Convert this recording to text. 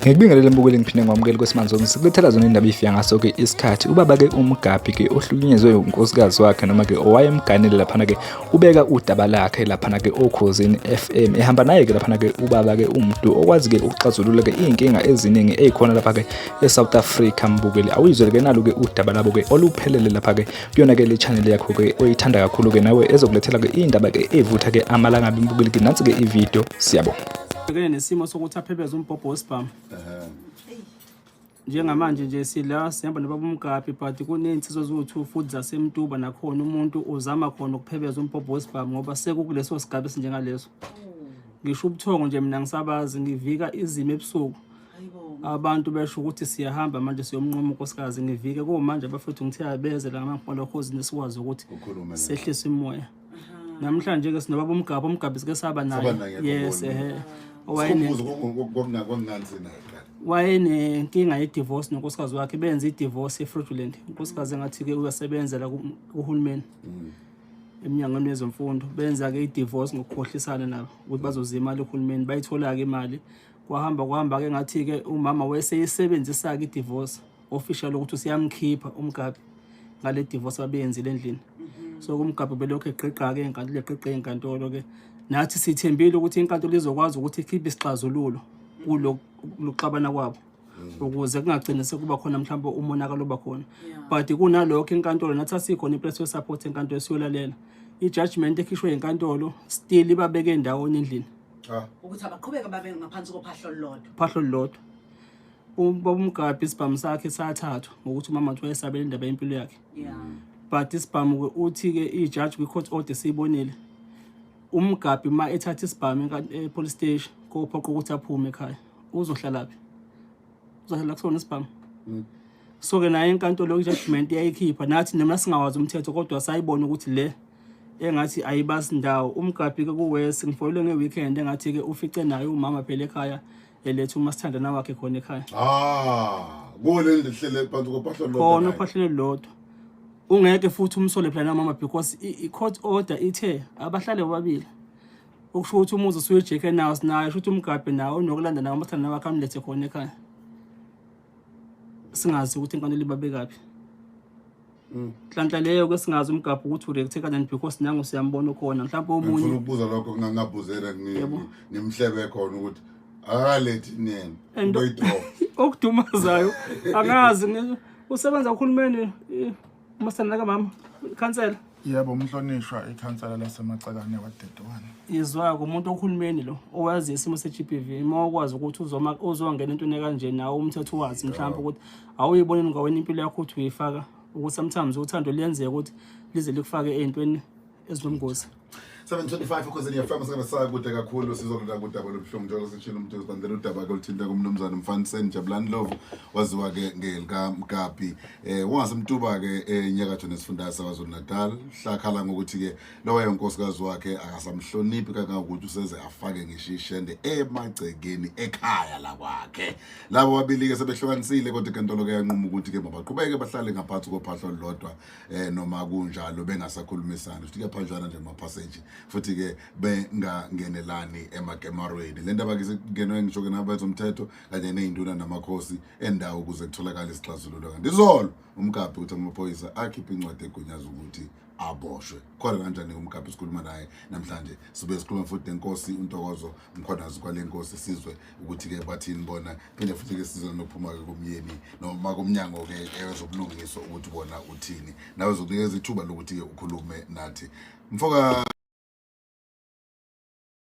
Ngikubingelele mbukeli ngiphinde ngwamukeli kwesimanje ngisilethela zona indaba ifika ngaso ke isikhathi ubaba ke uMgabhi ke ohlukunyezwe unkosikazi wakhe noma ke owayemganile lapha ke ubeka udaba lakhe lapha ke okhosini FM ehamba naye ke lapha ke ubaba ke umuntu okwazi ke ukuxazulula ke inkinga eziningi ezikhona lapha ke eSouth Africa mbukeli awuyizwe ke nalo ke udaba labo ke oluphelele lapha ke kuyona ke le channel yakho ke oyithanda kakhulu ke nawe ezokulethela ke indaba ke evutha ke amalanga mbukeli ke nansi ke ivideo siyabonga. Bhekene nesimo sokuthi aphebeze umbhobho wesibhamu. Njengamanje nje sila sihamba nobaba uMgabhi but kunensizwe eziwu2 futhi zaseMtuba nakhona umuntu uzama khona ukuphebeza umbhobho wesibhamu ngoba sekukuleso sigaba esinjengaleso. Ngisho ubuthongo nje mina ngisabazi ngivika izimo ebusuku. Abantu besho ukuthi siyahamba manje siyomnqoma unkosikazi ngivike komanje abafethu ngithe abeze la ngapholokhozi nesikwazi ukuthi sehlise imoya. Namhlanje ke sinobaba uMgabhi sike saba naye. Yes wayenenkinga ye-divorce nonkosikazi wakhe benza i-divorce fraudulent. Unkosikazi ngathi ke uyasebenzela kuhulumeni eminyangweni yezemfundo benza ke i-divorce ngokukhohlisana nabo ukuthi bazoza imali kuhulumeni bayithola ke imali kwahamba ke ngathi ke umama weseyisebenzisa ke i-divorce official ukuthi usiyamkhipha uMgabhi ngale divorce abeyenzile endlini. So uMgabhi belokho eqeqa ke enkantolo eqeqa enkantolo ke nathi sithembile ukuthi inkantolo izokwazi ukuthi ikhiphe isixazululo kulokuxabana kwabo ukuze kungagcini sekuba khona mhlawumbe umonakalo obakhona. But kunalokho inkantolo nathi asikhona ipress support enkantolo esiyolalela i-judgment ekhishwe enkantolo still ibabeke endawoni endlini ukuthi abaqhubeka babe ngaphansi kophahlo olulodwa. Ubaba uMgabhi isibhamu sakhe sathathwa ngokuthi umama wathi wayesabela indaba yempilo yakhe. But isibhamu uthi ke i-judge kwi-court order siyibonile uMgabhi ma ethatha isibhamu e-police station kophoqa ukuthi aphume ekhaya uzohlala phi? Uzohlala kusona isibhamu. So ke naye inkantolo i-judgment yayikhipha nathi noma singawazi umthetho kodwa sayibona ukuthi le engathi ayibasi ndawo. uMgabhi ke kuwese ngifolele ngeweekend engathi ke ufice naye umama phela ekhaya elethe umasithandana wakhe khona ekhaya. Kule lihlele phansi kophahlo lodwa. Khona uphahlo lodwa. Ungeke futhi umsole phela mama because i-court order ithe abahlale bobabili. Okusho ukuthi umuzi usuyejeke nawo sinayo ukuthi uMgabhi nawo unokulanda nawo amasithandana wakhe amlethe khona ekhaya. Singazi ukuthi inkantolo ibabekaphi. Hlanhla leyo ke singazi uMgabhi ukuthi ureact kanjani because nangu siyambona khona mhlawumbe omunye. Ngifuna ukubuza lokho ngingabuzela ngimhlebe khona ukuthi akalethi nini ngoyidrop. Okudumazayo angazi usebenza uhulumeni umasithandana kamama ikhansela. Yebo umhlonishwa ikhansela lasemacakane waDedwane. Izwa kumuntu ohulumeni lo owazi isimo se-GBV uma ukwazi ukuthi uzongena entweni kanje nawo umthetho wazi mhlawumbe ukuthi awuyiboneni ngawena impilo yakho ukuthi uyifaka ukuthi sometimes uthando liyenzeka ukuthi lize likufake ezintweni ezinomgozi. 725 ukhosini yafama sakasaka kude kakhulu sizolanda kudaba lobuhlungu njalo sitshila umuntu uzibandela udaba ke oluthinta kumnumzana Mfaniseni Jabulani Ndlovu waziwa ke ngelika Mgabhi wangasemtuba ke enyakatho nesifundazwe kwaZulu Natal hlakhala ngokuthi ke lo wayenkosikazi wakhe akasamhloniphi kangangokuthi useze afake ngishishende emagcekeni ekhaya la kwakhe. Labo babili ke sebehlukanisile kodwa inkantolo ke yanquma ukuthi ke mabaqhubeke bahlale ngaphansi kophahlo olulodwa noma kunjalo bengasakhulumisana futhi kephanjwana nje amapassage futhi ke bengangenelani emakemarweni. Le ndaba ke singenwe ngisho ke nabezomthetho kanye nezinduna namakhosi endawo ukuze kutholakala isixazululo. Kanti izolo uMgabhi uthi amaphoyisa akhipha incwadi egunyaza ukuthi aboshwe. Khona kanjani uMgabhi sikhuluma naye namhlanje sibe sikhuluma futhi nenkosi uNtokozo Mkhwanazi kwale nkosi sizwe ukuthi ke bathini bona phinde futhi ke sizwe nokuphuma ke kumyeni noma kumnyango ke ezobulungiswa ukuthi bona uthini nawe uzokunikeza ithuba lokuthi ke ukhulume nathi mfoka.